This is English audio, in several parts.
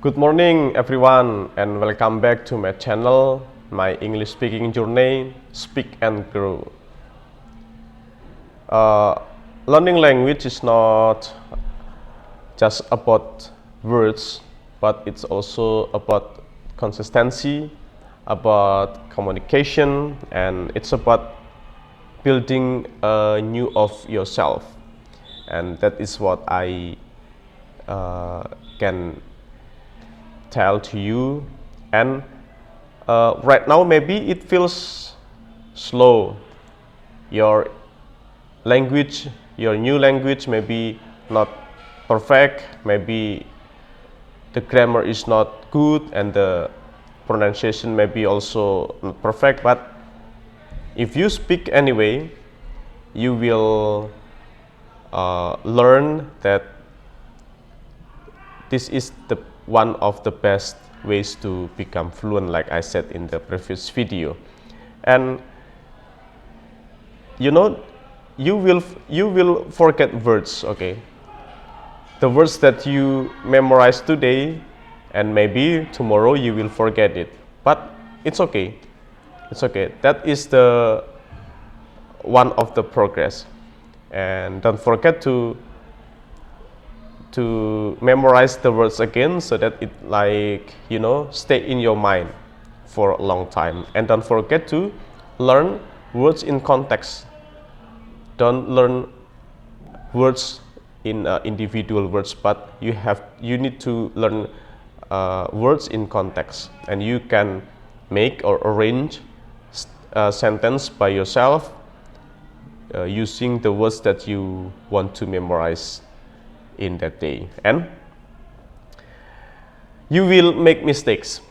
Good morning everyone and welcome back to my channel, my English speaking journey, Speak and Grow. Learning language is not just about words, but it's also about consistency, about communication, and it's about building a new of yourself. And that is what I can tell to you. And right now maybe it feels slow. Your language, your new language may be not perfect, maybe the grammar is not good and the pronunciation may be also not perfect, but if you speak anyway, you will learn that this is the one of the best ways to become fluent, like I said in the previous video. And you know, you will forget words, okay? The words that you memorize today, and maybe tomorrow you will forget it, but it's okay. It's okay. That is the one of the progress. And don't forget to memorize the words again so that it, like, you know, stay in your mind for a long time. And don't forget to learn words in context. Don't learn words in individual words, but you need to learn words in context, and you can make or arrange a sentence by yourself using the words that you want to memorize in that day. And you will make mistakes.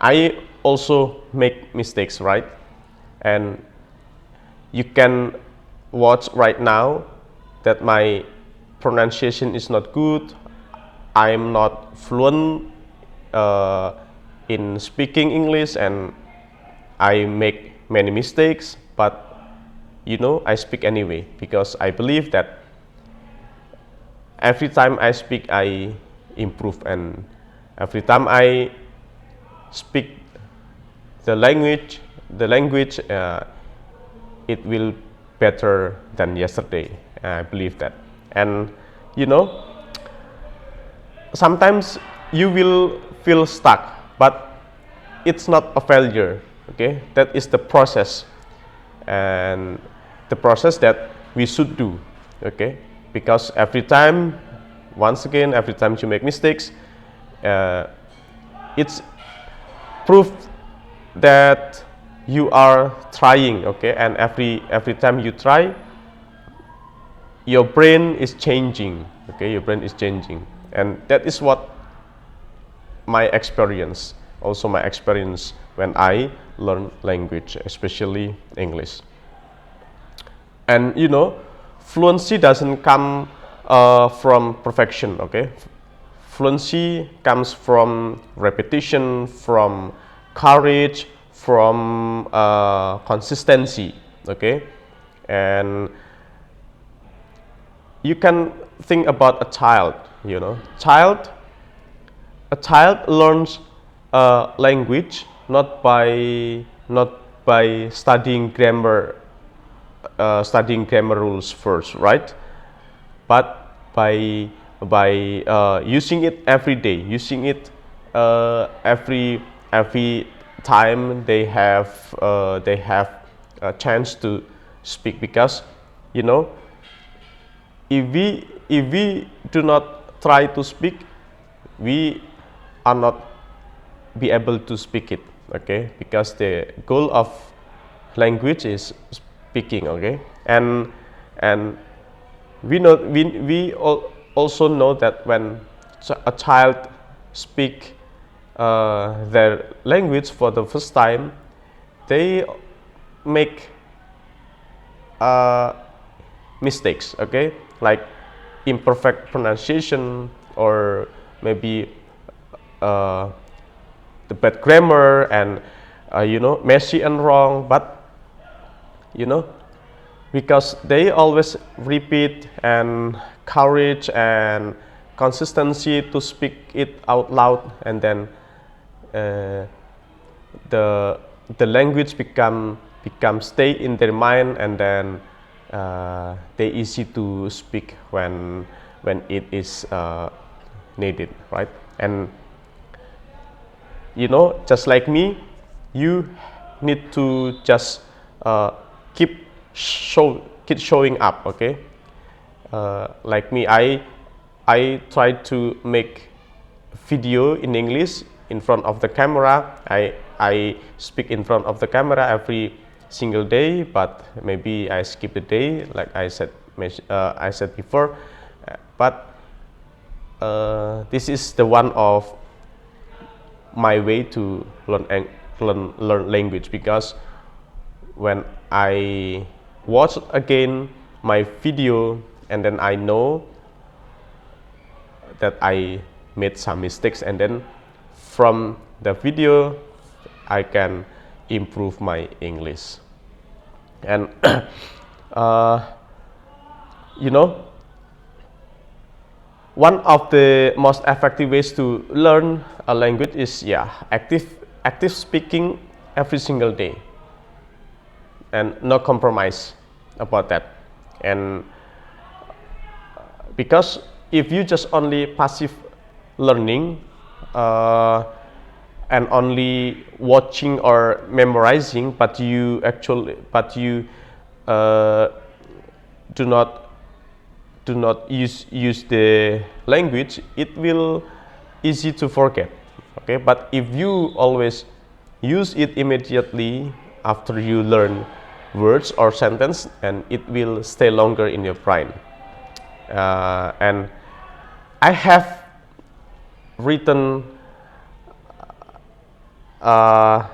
I also make mistakes, right? And you can watch right now that my pronunciation is not good. I'm not fluent in speaking English, and I make many mistakes, but you know, I speak anyway because I believe that every time I speak I improve, and every time I speak the language it will better than yesterday. I believe that. And you know, sometimes you will feel stuck, but it's not a failure, okay? That is the process, and the process that we should do, okay? Because every time, once again, every time you make mistakes, it's proof that you are trying, okay? And every time you try, your brain is changing, okay? Your brain is changing, and that is what my experience, also my experience when I learn language, especially English. And you know, fluency doesn't come from perfection, okay? Fluency comes from repetition, from courage, from consistency, okay? And you can think about a child, you know. A child learns language not by studying grammar rules first, right? But by using it every day, using it every time they have a chance to speak. Because you know, if we do not try to speak, we are not be able to speak it, okay? Because the goal of language is speaking, okay? And we know, also know that when a child speak their language for the first time, they make mistakes, okay? Like imperfect pronunciation, or maybe the bad grammar, and you know, messy and wrong. But you know, because they always repeat and courage and consistency to speak it out loud, and then the language become stay in their mind, and then they easy to speak when it is needed, right? And just like me, you need to just keep showing up, okay? Like me, I try to make video in English in front of the camera. I speak in front of the camera every single day, but maybe I skip a day, like I said before. But this is the one of my way to learn language, because when I watch again my video, and then I know that I made some mistakes, and then from the video I can improve my English. And one of the most effective ways to learn a language is active speaking every single day, and no compromise about that. And because if you just only passive learning and only watching or memorizing, but you do not use the language, it will easy to forget, okay? But if you always use it immediately after you learn words or sentence, and it will stay longer in your brain. And I have written a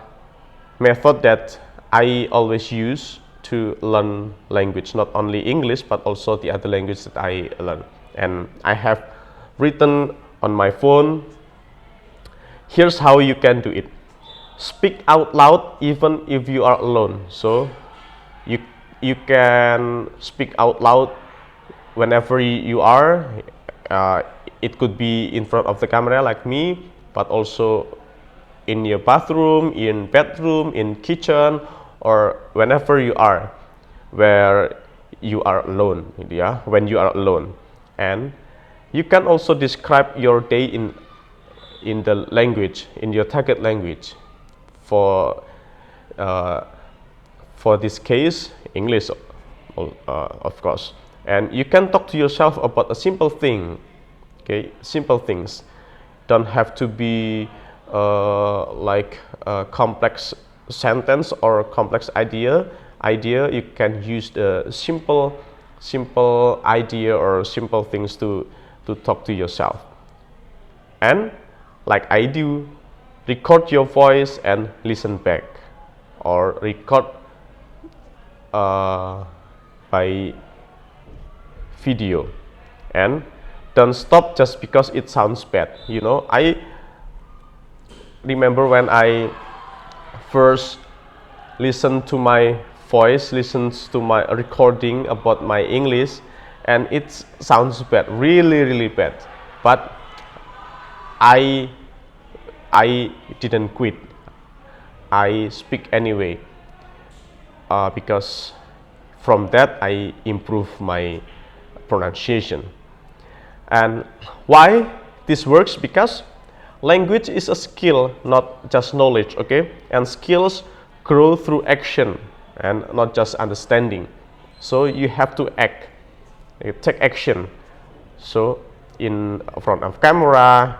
method that I always use to learn language, not only English but also the other language that I learn. And I have written on my phone. Here's how you can do it. Speak out loud even if you are alone. So you can speak out loud whenever you are. It could be in front of the camera like me, but also in your bathroom, in bedroom, in kitchen, or whenever you are, where you are alone, when you are alone. And you can also describe your day in the language, in your target language. For this case, English, of course. And you can talk to yourself about a simple thing, okay? Simple things. Don't have to be like a complex sentence or a complex idea. You can use the simple idea or simple things to talk to yourself. And like I do, record your voice and listen back, or record by video. And don't stop just because it sounds bad. I remember when I first listened to my voice, listens to my recording about my English, and it sounds bad, really bad. But I didn't quit. I speak anyway, because from that I improve my pronunciation. And why this works? Because language is a skill, not just knowledge, okay? And skills grow through action and not just understanding. So you have to act, take action. So in front of camera,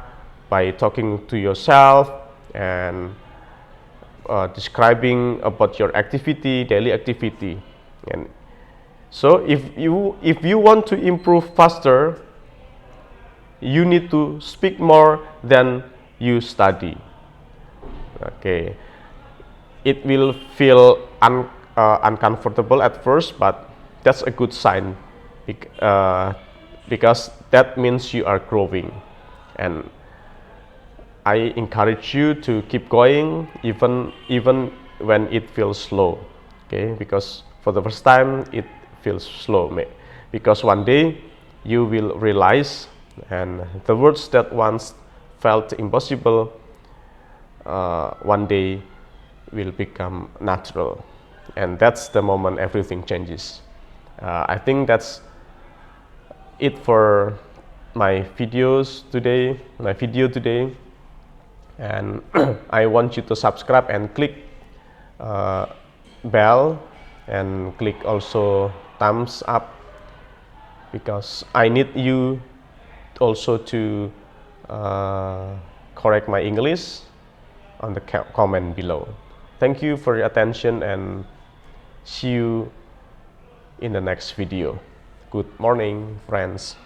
by talking to yourself and describing about your activity, daily activity. And so if you want to improve faster, you need to speak more than you study. Okay, it will feel uncomfortable at first, but that's a good sign, because that means you are growing. And I encourage you to keep going even when it feels slow, okay? Because for the first time it feels slow, because one day you will realize and the words that once felt impossible one day will become natural, and that's the moment everything changes. I think that's it for my video today, and I want you to subscribe and click bell and click also thumbs up, because I need you also to correct my English on the comment below. Thank you for your attention, and see you in the next video. Good morning, friends.